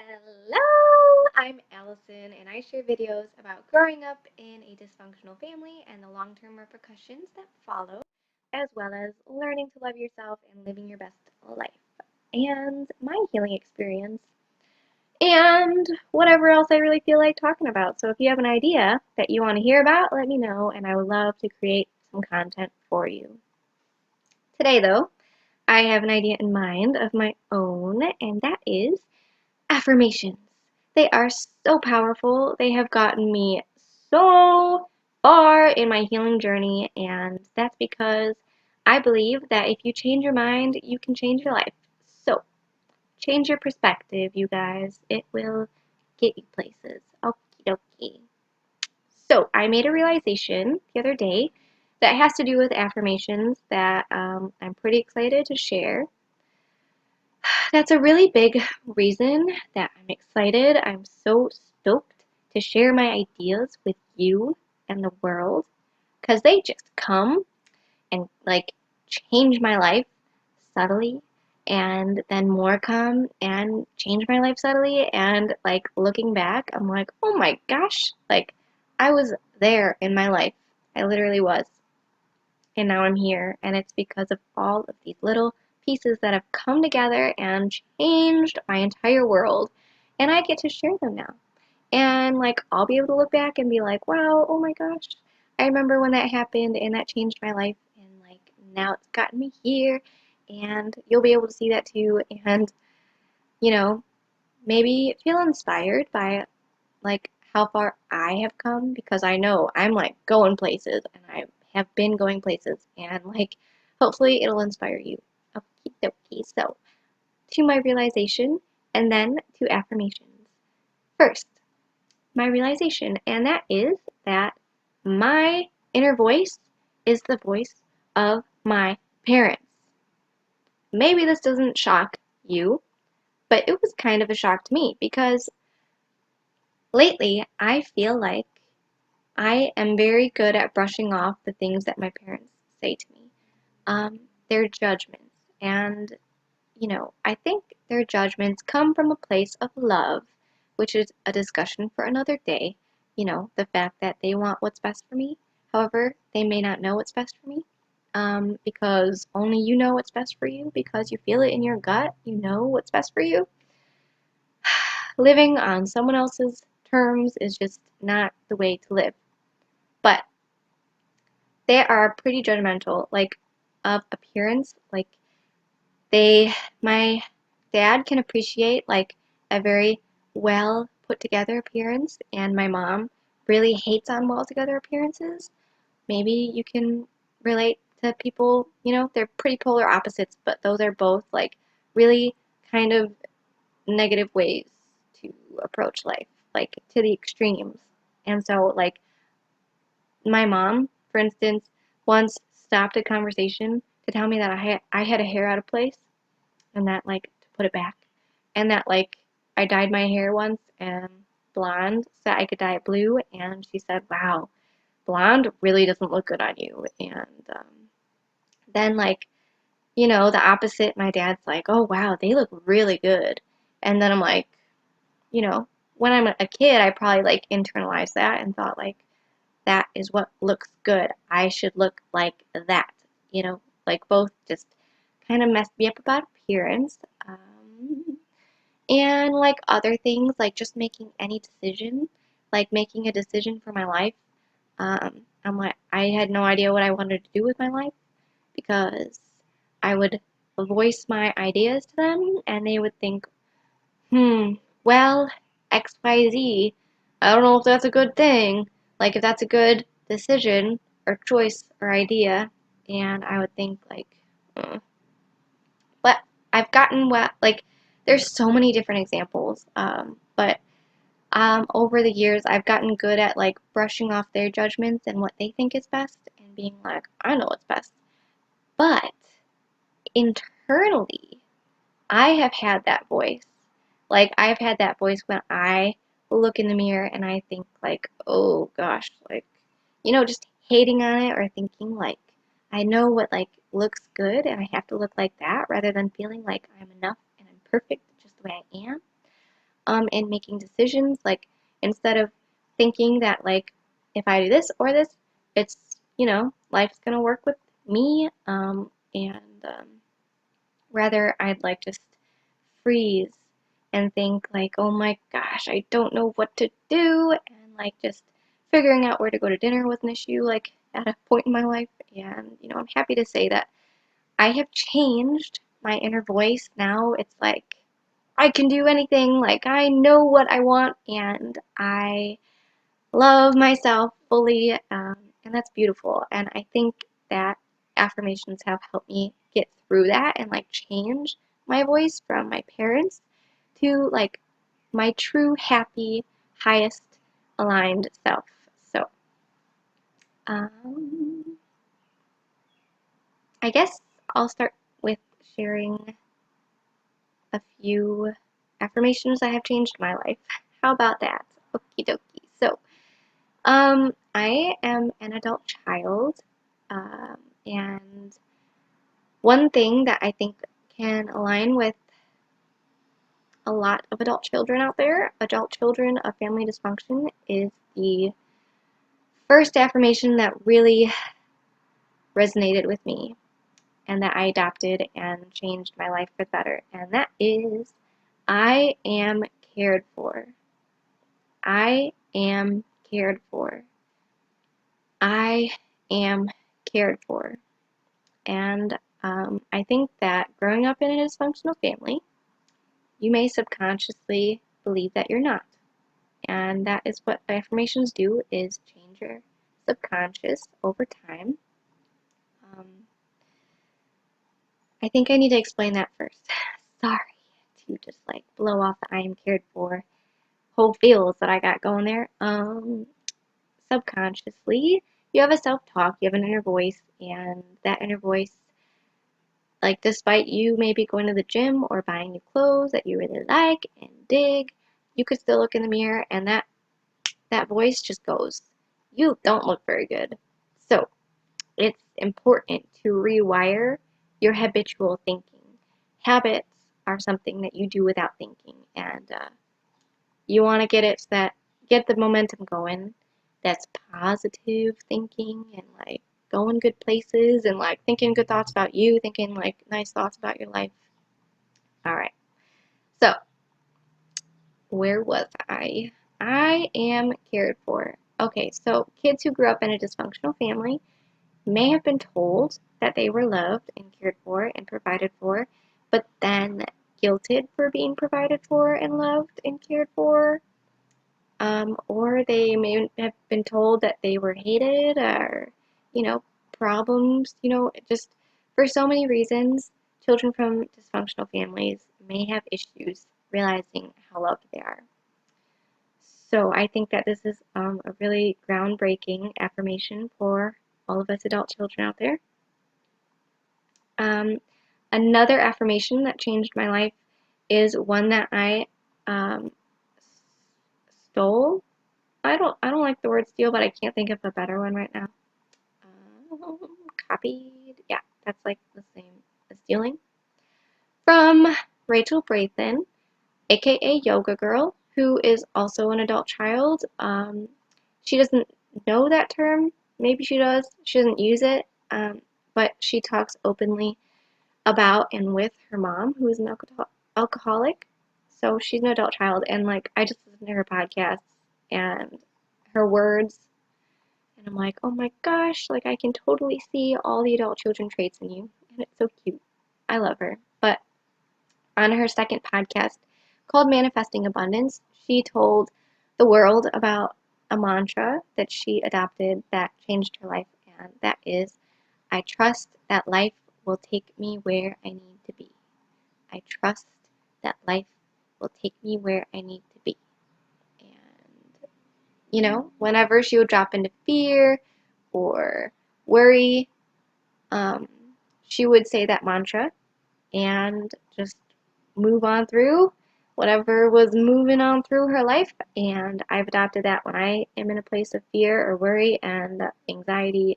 Hello, I'm Allison, and I share videos about growing up in a dysfunctional family and the long term repercussions that follow, as well as learning to love yourself and living your best life, and my healing experience, and whatever else I really feel like talking about. So if you have an idea that you want to hear about, let me know, and I would love to create some content for you. Today, though, I have an idea in mind of my own, and that is affirmations. They are so powerful. They have gotten me so far in my healing journey, and that's because I believe that if you change your mind, you can change your life. So, change your perspective, you guys. It will get you places. Okie dokie. So, I made a realization the other day that has to do with affirmations that I'm pretty excited to share. That's a really big reason that I'm excited. I'm so stoked to share my ideas with you and the world because they just come and change my life subtly, and then more come and change my life subtly, and looking back, I'm like, oh my gosh, I was there in my life. I literally was. And now I'm here, and it's because of all of these little pieces that have come together and changed my entire world, and I get to share them now. And I'll be able to look back and be like, wow, oh my gosh, I remember when that happened and that changed my life, and now it's gotten me here, and you'll be able to see that too, and you know, maybe feel inspired by how far I have come, because I know I'm going places, and I have been going places, and hopefully it'll inspire you. Okie dokie. So, to my realization, and then to affirmations. First, my realization, and that is that my inner voice is the voice of my parents. Maybe this doesn't shock you, but it was kind of a shock to me because lately I feel like I am very good at brushing off the things that my parents say to me, their judgments. And, I think their judgments come from a place of love, which is a discussion for another day. The fact that they want what's best for me. However, they may not know what's best for me, because only you know what's best for you, because you feel it in your gut, you know what's best for you. Living on someone else's terms is just not the way to live. But they are pretty judgmental, of appearance. My dad can appreciate a very well put together appearance, and my mom really hates on well together appearances. Maybe you can relate to people, they're pretty polar opposites, but those are both really kind of negative ways to approach life, to the extremes. And so, my mom, for instance, once stopped a conversation to tell me that I had a hair out of place, and that to put it back, and that I dyed my hair once and blonde so I could dye it blue, and she said, "Wow, blonde really doesn't look good on you." And then the opposite, my dad's like, "Oh wow, they look really good," and then I'm like, you know, when I'm a kid, I probably internalized that and thought that is what looks good. I should look like that. Both just kind of messed me up about appearance. And other things, just making any decision, making a decision for my life. I had no idea what I wanted to do with my life, because I would voice my ideas to them and they would think, well, XYZ, I don't know if that's a good thing, if that's a good decision or choice or idea, and I would think "Mm." But I've gotten there's so many different examples, but over the years I've gotten good at brushing off their judgments and what they think is best, and being like, I know what's best. But internally, I have had that voice. I've had that voice when I look in the mirror and I think oh gosh, just hating on it, or thinking I know what looks good and I have to look like that, rather than feeling like I'm enough and I'm perfect just the way I am. in making decisions. Like, instead of thinking that, like, if I do this or this, it's, life's gonna work with me, and rather I'd like just freeze and think like, oh my gosh, I don't know what to do, and like just figuring out where to go to dinner was an issue, like at a point in my life. And I'm happy to say that I have changed my inner voice. Now it's like I can do anything, like I know what I want, and I love myself fully, and that's beautiful. And I think that affirmations have helped me get through that and like change my voice from my parents to like my true, happy, highest aligned self. So, um, I guess I'll start with sharing a few affirmations that have changed my life. How about that? Okie dokie. So, I am an adult child, and one thing that I think can align with a lot of adult children out there, adult children of family dysfunction, is the first affirmation that really resonated with me and that I adopted and changed my life for the better. And that is, I am cared for. I am cared for. I am cared for. And I think that growing up in a dysfunctional family, you may subconsciously believe that you're not. And that is what affirmations do, is change your subconscious over time. Um, I think I need to explain that first. Sorry to just like blow off the I am cared for whole feels that I got going there. Subconsciously, you have a self-talk, you have an inner voice, and that inner voice, like, despite you maybe going to the gym or buying new clothes that you really like and dig, you could still look in the mirror and that voice just goes, you don't look very good. So it's important to rewire your habitual thinking. Habits are something that you do without thinking, and you want to get the momentum going. That's positive thinking and like going good places and like thinking good thoughts about you, thinking like nice thoughts about your life. All right. So, where was I? I am cared for. Okay, so kids who grew up in a dysfunctional family may have been told that they were loved and cared for and provided for, but then guilted for being provided for and loved and cared for. Or they may have been told that they were hated, or, problems, just for so many reasons. Children from dysfunctional families may have issues realizing how loved they are. So I think that this is a really groundbreaking affirmation for all of us adult children out there. Another affirmation that changed my life is one that I um, stole. I don't like the word steal, but I can't think of a better one right now. Um, Copied. Yeah, that's like the same as stealing. From Rachel Brathen, aka Yoga Girl, who is also an adult child. She doesn't know that term. Maybe she does. She doesn't use it. But she talks openly about and with her mom, who is an alcoholic. So she's an adult child, and like I just listen to her podcasts and her words, and I'm like, oh my gosh, like I can totally see all the adult children traits in you, and it's so cute. I love her. But on her second podcast called Manifesting Abundance, she told the world about a mantra that she adopted that changed her life, and that is, I trust that life will take me where I need to be. I trust that life will take me where I need to be. And, whenever she would drop into fear or worry, um, she would say that mantra and just move on through whatever was moving on through her life. And I've adopted that when I am in a place of fear or worry and anxiety.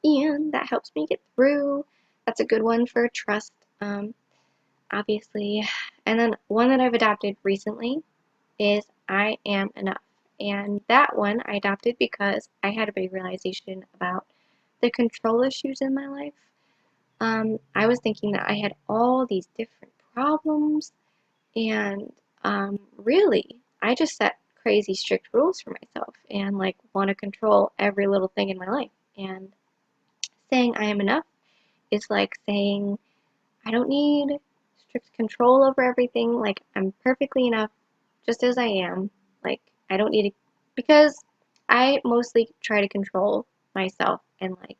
And that helps me get through. That's a good one for trust. obviously. And then one that I've adopted recently is I am enough. And that one I adopted because I had a big realization about the control issues in my life. I was thinking that I had all these different problems, and really, I just set crazy strict rules for myself and like want to control every little thing in my life. And saying I am enough is like saying I don't need strict control over everything. Like, I'm perfectly enough just as I am. Like, I don't need to, because I mostly try to control myself and like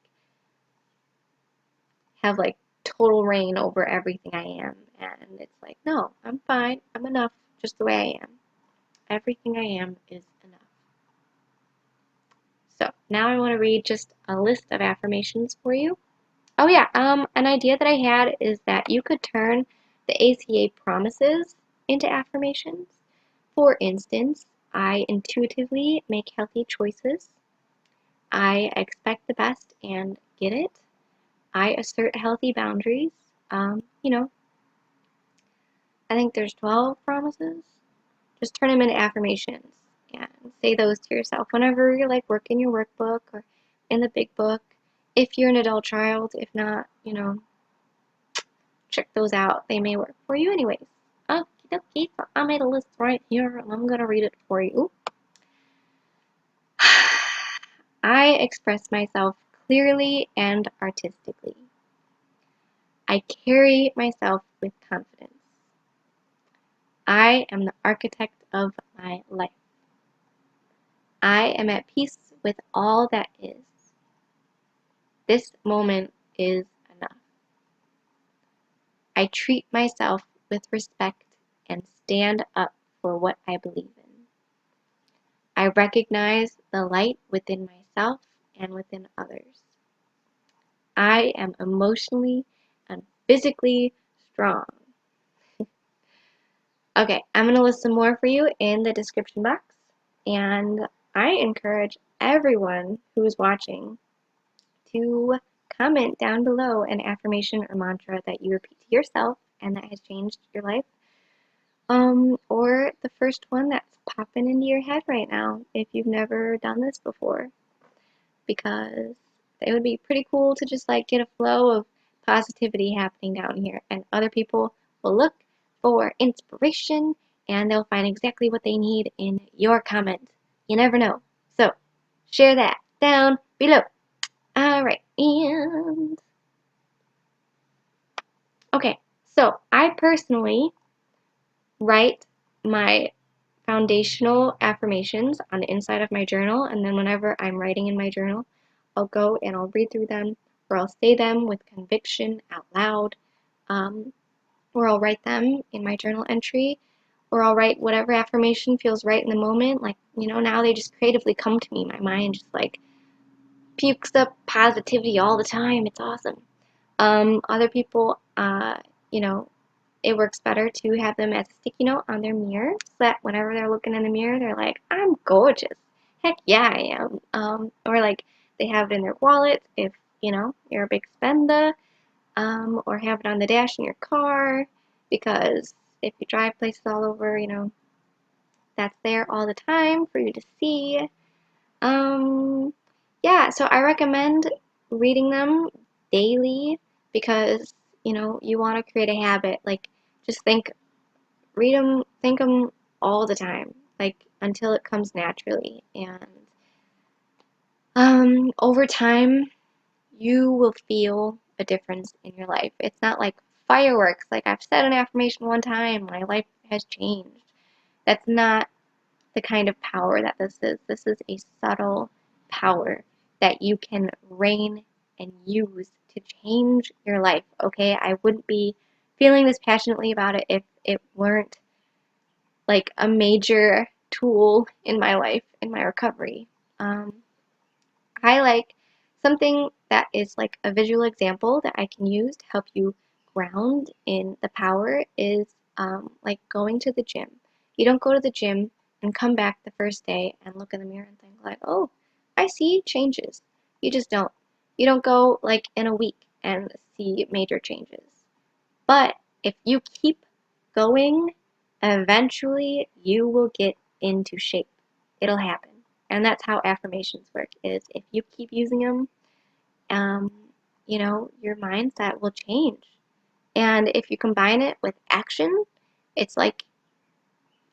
have like total reign over everything I am. And it's like, no, I'm fine. I'm enough just the way I am. Everything I am is enough. So now I want to read just a list of affirmations for you. Oh yeah, an idea that I had is that you could turn the ACA promises into affirmations. For instance, I intuitively make healthy choices. I expect the best and get it. I assert healthy boundaries. You know, I think there's 12 promises. Just turn them into affirmations and say those to yourself whenever you're like working your workbook or in the big book. If you're an adult child, if not, check those out. They may work for you anyways. Okie dokie, so I made a list right here and I'm gonna read it for you. I express myself clearly and artistically. I carry myself with confidence. I am the architect of my life. I am at peace with all that is. This moment is enough. I treat myself with respect and stand up for what I believe in. I recognize the light within myself and within others. I am emotionally and physically strong. Okay, I'm going to list some more for you in the description box. And I encourage everyone who is watching to comment down below an affirmation or mantra that you repeat to yourself and that has changed your life. Or the first one that's popping into your head right now if you've never done this before. Because it would be pretty cool to just like get a flow of positivity happening down here, and other people will look for inspiration and they'll find exactly what they need in your comment. You never know. So share that down below. Alright, and okay, so I personally write my foundational affirmations on the inside of my journal, and then whenever I'm writing in my journal, I'll go and I'll read through them, or I'll say them with conviction out loud, or I'll write them in my journal entry, or I'll write whatever affirmation feels right in the moment. Like, now they just creatively come to me. My mind just like pukes up positivity all the time. It's awesome. Other people, it works better to have them as a sticky note on their mirror so that whenever they're looking in the mirror, they're like, I'm gorgeous. Heck yeah, I am. Or like they have it in their wallet if, you're a big spender, or have it on the dash in your car because if you drive places all over, that's there all the time for you to see. Yeah, so I recommend reading them daily because, you want to create a habit. Like, just read them, think them all the time, like, until it comes naturally. And, over time, you will feel a difference in your life. It's not like fireworks. Like, I've said an affirmation one time, my life has changed. That's not the kind of power that this is. This is a subtle power that you can reign and use to change your life, okay? I wouldn't be feeling this passionately about it if it weren't like a major tool in my life, in my recovery. I like something that is like a visual example that I can use to help you ground in the power is like going to the gym. You don't go to the gym and come back the first day and look in the mirror and think like, oh, I see changes. You just don't. You don't go like in a week and see major changes. But if you keep going, eventually you will get into shape. It'll happen. And that's how affirmations work, is if you keep using them, um, your mindset will change. And if you combine it with action, it's like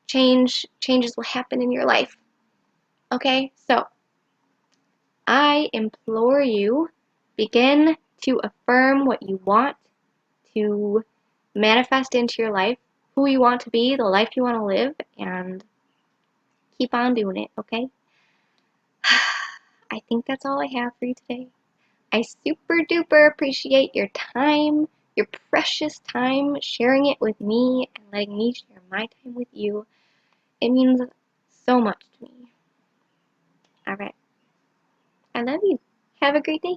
changes will happen in your life. Okay? So I implore you, begin to affirm what you want to manifest into your life, who you want to be, the life you want to live, and keep on doing it, okay? I think that's all I have for you today. I super duper appreciate your time, your precious time, sharing it with me and letting me share my time with you. It means so much to me. All right. I love you. Have a great day.